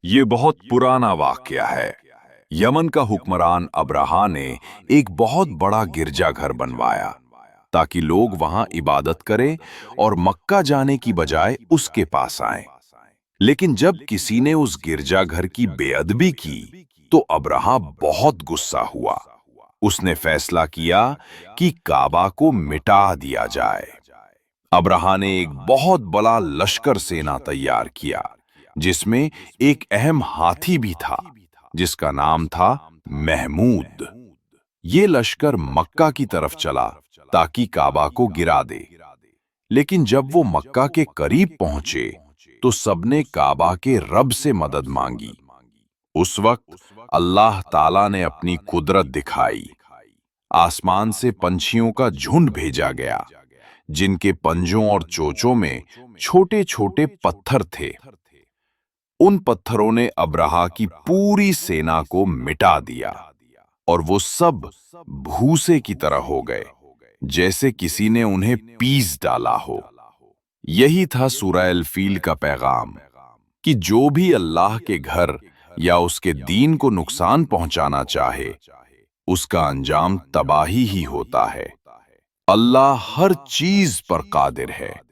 یہ بہت پرانا واقعہ ہے۔ یمن کا حکمران ابرہا نے ایک بہت بڑا گرجا گھر بنوایا تاکہ لوگ وہاں عبادت کریں اور مکہ جانے کی بجائے اس کے پاس آئیں۔ لیکن جب کسی نے اس گرجا گھر کی بے ادبی کی تو ابرہا بہت غصہ ہوا۔ اس نے فیصلہ کیا کہ کعبہ کو مٹا دیا جائے۔ ابرہا نے ایک بہت بڑا لشکر سینا تیار کیا جس میں ایک اہم ہاتھی بھی تھا جس کا نام تھا محمود۔ یہ لشکر مکہ کی طرف چلا تاکہ کعبہ کو گرا دے، لیکن جب وہ مکہ کے قریب پہنچے تو سب نے کعبہ کے رب سے مدد مانگی۔ اس وقت اللہ تعالیٰ نے اپنی قدرت دکھائی۔ آسمان سے پنچھیوں کا جھنڈ بھیجا گیا جن کے پنجوں اور چوچوں میں چھوٹے چھوٹے پتھر تھے۔ ان پتھروں نے ابرہا کی پوری سینا کو مٹا دیا اور وہ سب بھوسے کی طرح ہو گئے، جیسے کسی نے انہیں پیس ڈالا ہو۔ یہی تھا سورہ الفیل کا پیغام کہ جو بھی اللہ کے گھر یا اس کے دین کو نقصان پہنچانا چاہے اس کا انجام تباہی ہی ہوتا ہے۔ اللہ ہر چیز پر قادر ہے۔